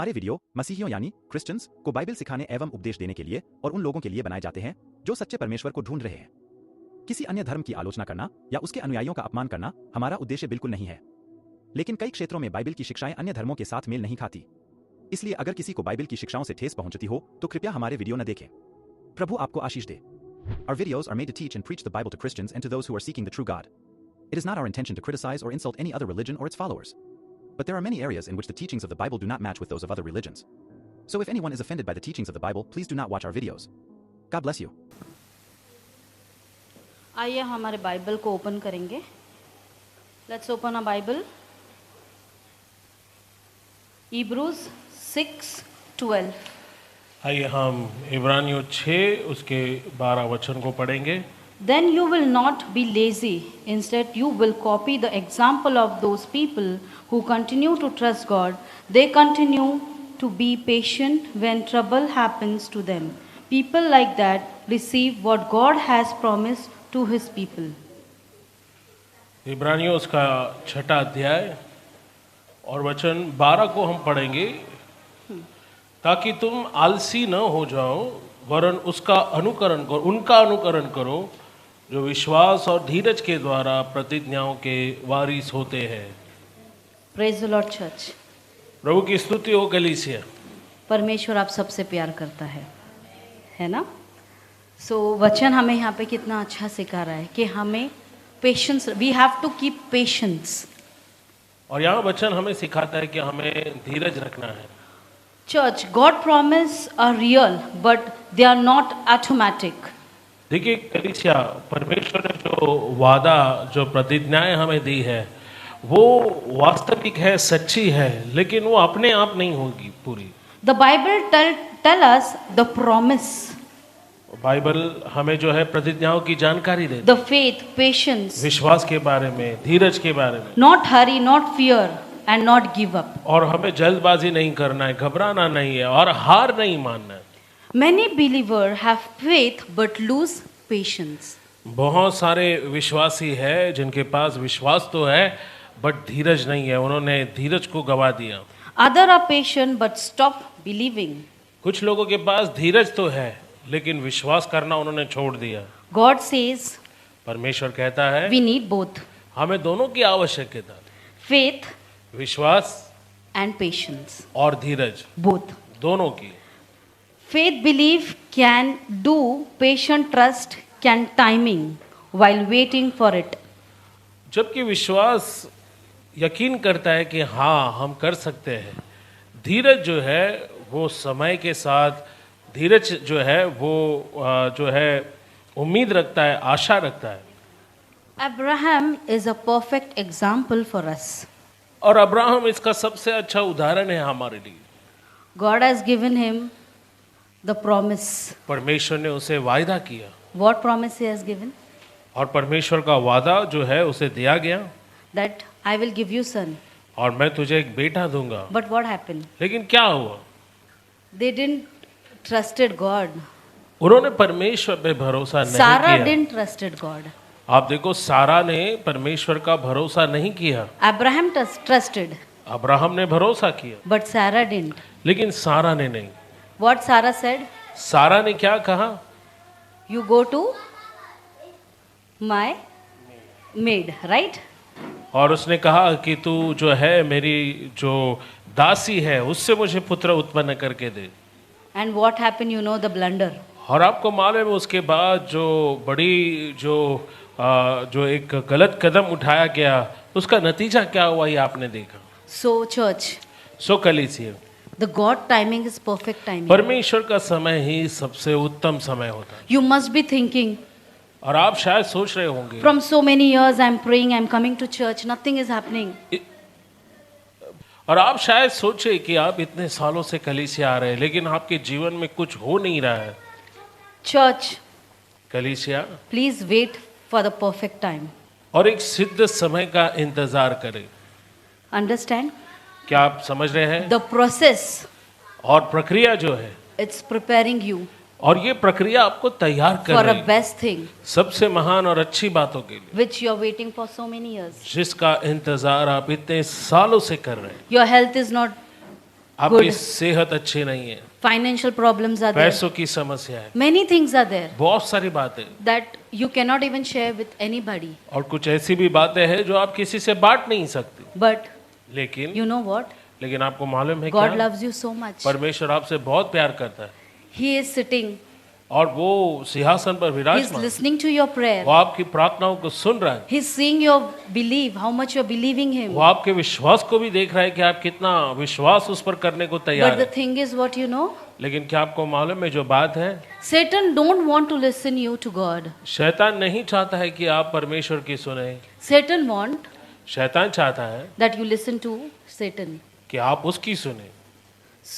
हमारे वीडियो मसीहियों यानी क्रिश्चियंस को बाइबल सिखाने एवं उपदेश देने के लिए और उन लोगों के लिए बनाए जाते हैं जो सच्चे परमेश्वर को ढूंढ रहे हैं। किसी अन्य धर्म की आलोचना करना या उसके अनुयायियों का अपमान करना हमारा उद्देश्य बिल्कुल नहीं है। लेकिन कई क्षेत्रों में बाइबल की शिक्षाएं अन्य धर्मों के साथ मेल नहीं खाती। इसलिए अगर किसी को बाइबल की शिक्षाओं से ठेस पहुंचती हो तो कृपया हमारे वीडियो न देखें। प्रभु आपको आशीष दे। Our videos are made to teach and preach the Bible to Christians and to those who are seeking the true God. It is not our intention to criticize or insult any other religion or its followers. But there are many areas in which the teachings of the Bible do not match with those of other religions. So if anyone is offended by the teachings of the Bible, please do not watch our videos. God bless you. आइए हमारे Bible को open करेंगे। Let's open a Bible. Hebrews 6:12। आइए हम इब्रानियों 6 उसके 12 वचन को पढ़ेंगे। Then you will not be lazy. Instead, you will copy the example of those people who continue to trust God. They continue to be patient when trouble happens to them. People like that receive what God has promised to His people. इब्रानियों उसका 6 अध्याय और वचन 12 को हम पढ़ेंगे ताकि तुम आलसी न हो जाओ वरन उनका अनुकरण करो जो विश्वास और धीरज के द्वारा प्रतिज्ञाओं के वारिस होते हैं। Praise the Lord, church. प्रभु की स्तुति हो कलीसिया। परमेश्वर आप सबसे प्यार करता है ना? वचन हमें यहाँ पे कितना अच्छा सिखा रहा है कि हमें patience, we have to keep patience. और यहाँ वचन हमें सिखाता है कि हमें धीरज रखना है। Church, God promise are real, but they are not automatic. देखिए कलीसिया, परमेश्वर ने जो वादा, जो प्रतिज्ञाएं हमें दी है वो वास्तविक है, सच्ची है, लेकिन वो अपने आप नहीं होगी पूरी। The Bible tell us the promise. Bible हमें जो है प्रतिज्ञाओं की जानकारी देती है। The faith, patience. विश्वास के बारे में, धीरज के बारे में। Not hurry, not fear, and not give up. और हमें जल्दबाजी नहीं करना है, घबराना नहीं है और हार नहीं मानना है। Many believers have faith but lose patience. बहुत सारे विश्वासी हैं जिनके पास विश्वास तो है बट धीरज नहीं है, उन्होंने धीरज को गवा दिया। Other are patient but stop believing. कुछ लोगों के पास धीरज तो है लेकिन विश्वास करना उन्होंने छोड़ दिया। God says परमेश्वर कहता है we need both. हमें दोनों की आवश्यकता है, Faith विश्वास and patience. और धीरज, Both. दोनों की। Faith belief can do, patient trust can timing while waiting for it. जबकि विश्वास यकीन करता है कि हाँ हम कर सकते हैं, धीरज जो है वो समय के साथ, धीरज जो है वो जो है उम्मीद रखता है, आशा रखता है। Abraham is a perfect example for us. और अब्राहम इसका सबसे अच्छा उदाहरण है हमारे लिए। God has given him the promise. परमेश्वर ने उसे वायदा किया। What promise he has given? और परमेश्वर का वादा जो है उसे दिया गया That I will give you son. और मैं तुझे एक बेटा दूंगा। But what happened? लेकिन क्या हुआ? They didn't trusted God. उन्होंने परमेश्वर पे भरोसा नहीं Sarah किया। didn't trusted God. आप देखो, सारा ने परमेश्वर का भरोसा नहीं किया। Abraham trusted. अब्राहम ने भरोसा किया But Sarah didn't. लेकिन सारा ने नहीं। What Sarah said? सारा ने क्या कहा? You go to my maid, right? और उसने कहा कि तू जो है मेरी जो दासी है उससे मुझे पुत्र उत्पन्न करके दे। And what happened? You know the blunder. और आपको मालूम है उसके बाद जो बड़ी जो एक गलत कदम उठाया गया उसका नतीजा क्या हुआ ये आपने देखा। So church, सो कलीसिया, the God timing is perfect timing. परमेश्वर का समय ही सबसे उत्तम समय होता है। You must be thinking, और आप शायद सोच रहे होंगे from so many years I'm praying, I'm coming to church, nothing is happening. और आप शायद सोचे कि आप इतने सालों से कलीसिया आ रहे हैं लेकिन आपके जीवन में कुछ हो नहीं रहा है। Church, कलीसिया, please wait for the perfect time. और एक सिद्ध समय का इंतजार करें। Understand? क्या आप समझ रहे हैं? The process, और प्रक्रिया जो है, it's preparing you और ये प्रक्रिया आपको तैयार कर for रही a है best thing, सबसे महान और अच्छी बातों के लिए, which you are waiting for so many years. जिसका इंतजार आप इतने सालों से कर रहे हैं। Your health is not आपकी good. सेहत अच्छी नहीं है, Financial problems are there. पैसों की समस्या है, Many things are there बहुत सारी बातें, that you cannot even share with anybody. और कुछ ऐसी भी बातें हैं जो आप किसी से बांट नहीं सकती। But लेकिन you know what? लेकिन आपको मालूम है God क्या? loves you so much. परमेश्वर आपसे बहुत प्यार करता है, He is sitting. और वो सिंहासन पर He is विराजमान, listening to your prayer. वो आपकी प्रार्थनाओं को सुन रहा है, He is seeing your belief, how much you are believing Him. वो आपके विश्वास को भी देख रहा है कि आप कितना विश्वास उस पर करने को But तैयार the है। thing is what you know? लेकिन क्या आपको मालूम है जो बात है, Satan don't want to listen you to God. शैतान नहीं चाहता है कि आप परमेश्वर की सुने, Satan want शैतान चाहता है that you listen to Satan. कि आप उसकी सुने।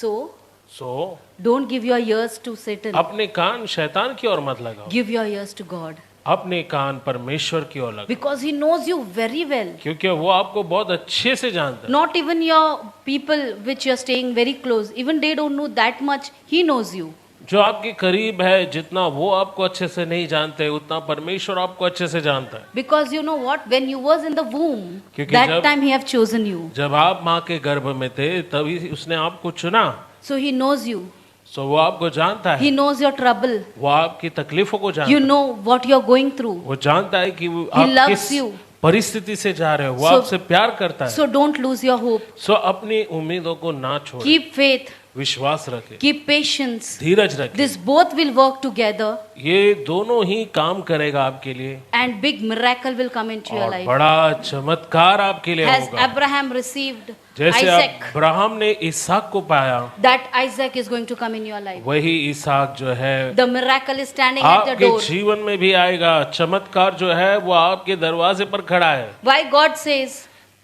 So so don't give your ears to Satan. अपने कान शैतान की ओर मत लगाओ, Give your ears to God. अपने कान परमेश्वर की ओर लगाओ, Because He knows you very well. क्योंकि वो आपको बहुत अच्छे से जानता है। Not even your people which you are staying very close, even they don't know that much. He knows you. जो आपके करीब है, जितना वो आपको अच्छे से नहीं जानते, उतना परमेश्वर आपको अच्छे से जानता है। Because you know what? When you was in the womb, क्योंकि that जब- time He have chosen you. जब आप माँ के गर्भ में थे तभी उसने आपको चुना, So He knows you. सो वो आपको जानता He है, knows your trouble. वो आपकी तकलीफों को जानता You है, know what you are going through. वो जानता है कि वो He आप loves किस you. परिस्थिति से जा रहे हो, वो So- आपसे प्यार करता है। So don't lose your hope. सो अपनी उम्मीदों को ना छोड़े, Keep faith. विश्वास रखे, Keep patience. धीरज रखे। This both will work together ये दोनों ही काम करेगा आपके लिए, and big miracle will come into your और life. बड़ा चमत्कार आपके लिए As होगा। Abraham received जैसे Isaac, अब्राहम ने इसहाक को पाया, that Isaac is going to come in your life. वही इसहाक जो है The miracle is standing at the आपके door. जीवन में भी आएगा। चमत्कार जो है वो आपके दरवाजे पर खड़ा है। Why God says,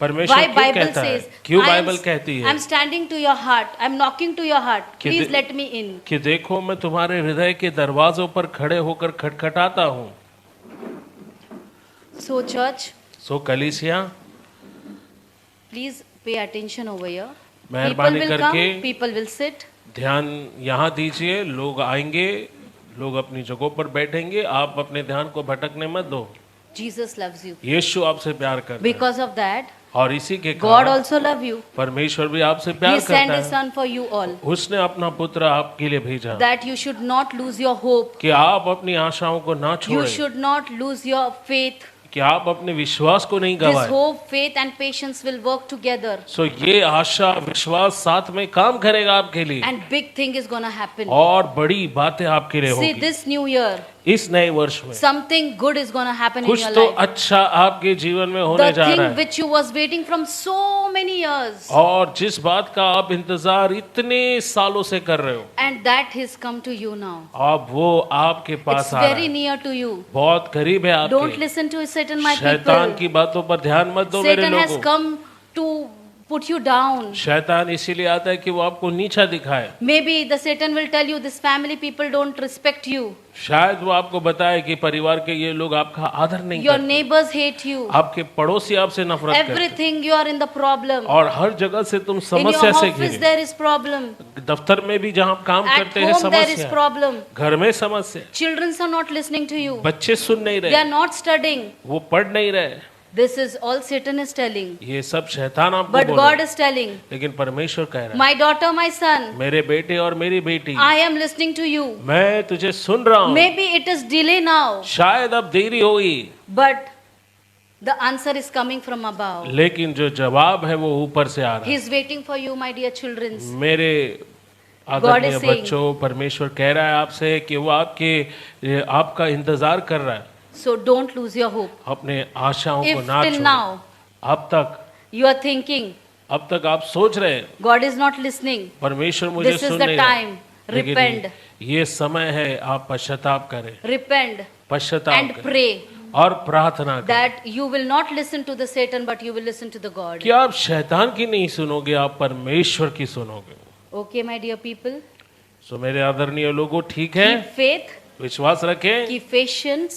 परमेश्वर why क्यों Bible कहता है, says, क्यों I am- बाइबल कहती है I'm standing to your heart. I'm knocking to your heart. कि Please they- let me in. कि देखो मैं तुम्हारे हृदय के दरवाजों पर खड़े होकर खटखटाता हूँ। So church, सो कलीसिया, please pay attention over here. People मेहरबानी will करके come, people will sit. ध्यान यहाँ दीजिए। लोग आएंगे, लोग अपनी जगहों पर बैठेंगे, आप अपने ध्यान को भटकने मत दो। Jesus loves you. यीशु आपसे प्यार करता है, Because of that, और इसी के God कारण also love you. परमेश्वर भी आपसे He प्यार sent करता His है। Son for you all. उसने अपना पुत्र आपके लिए भेजा That you should not lose your hope. कि आप अपनी आशाओं को ना You छोड़ें, should not lose your faith. कि आप अपने विश्वास को नहीं This गवाएं। hope, faith and patience will work together. सो ये आशा विश्वास साथ में काम करेगा आपके लिए, And big thing is gonna happen. और बड़ी बातें आपके लिए See, होगी। this new year, इस नए वर्ष में something good is gonna happen in कुछ your तो life. अच्छा आपके जीवन में होने The जा रहा thing है, which you was waiting from so many years, और जिस बात का आप इंतजार इतने सालों से कर रहे हो, and that has come to you now. अब वो आपके It's पास आ रहा very है, near to you. बहुत करीब है Don't आपके। listen to Satan, my शैतान people. की बातों पर ध्यान मत दो मेरे Satan has लोगों। come to put you down. शैतान इसीलिए आता है कि वो आपको नीचा दिखाए। Maybe the Satan will tell you this family people don't respect you. शायद वो आपको बताए कि परिवार के ये लोग आपका आदर नहीं Your करते, neighbors hate you. आपके पड़ोसी आपसे नफरत करते, Everything you are in the problem. और हर जगह से तुम In समस्या your से office घिरे। there is problem. दफ्तर में भी जहाँ आप काम At करते हैं home there is समस्या, problem. घर में समस्या, Children are not listening to you. बच्चे सुन नहीं They are रहे, not studying. वो पढ़ नहीं रहे। This is all Satan is telling. ये सब शैतान आपको But बोल God रहा है, is telling, लेकिन परमेश्वर कह रहा है, my daughter, my son, मेरे बेटे और मेरी बेटी, I am listening to you. मैं तुझे सुन रहा हूँ। Maybe it is delay now, शायद अब देरी होगी, but the answer is coming from above. लेकिन जो जवाब है वो ऊपर से आ रहा He है। is waiting for you, my dear children. मेरे God आदरणीय is saying- बच्चों, परमेश्वर कह रहा है आपसे कि वो आपका इंतजार कर रहा है। So don't lose your hope. अपने आशाओं को If ना till छोड़ो। now अब तक आप सोच रहे हैं God is not listening, परमेश्वर मुझे this is सुन the नहीं रहा, time. लेकिन Repent. ये समय है आप पश्चाताप करें, repent पश्चाताप and करें pray और प्रार्थना करें that you will not listen to the Satan, but you will listen to the God. कि आप शैतान की नहीं सुनोगे, आप परमेश्वर की सुनोगे। Okay, my dear people, सो मेरे आदरणीय लोगों, ठीक है, keep faith, विश्वास रखें, keep patience,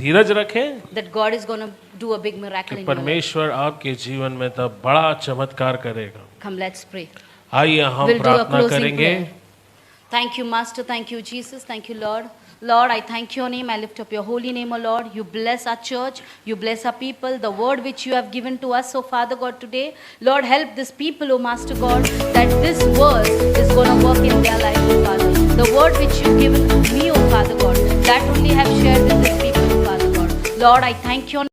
धीरज रखें that God is going to do a big miracle कि in your life. परमेश्वर आपके जीवन में तब बड़ा चमत्कार करेगा। Come, let's pray. आइए हम We'll do a प्रार्थना closing करेंगे। prayer. Thank you, Master. Thank you, Jesus. Thank you, Lord. Lord, I thank your name. I lift up your holy name, O Lord. You bless our church. You bless our people. The word which you have given to us, O Father God, today. Lord, help this people, O Master God, that this word is going to work in their life, O Father. The word which you've given to me, O Father God, that only have shared with this people, O Father God. Lord, I thank your name.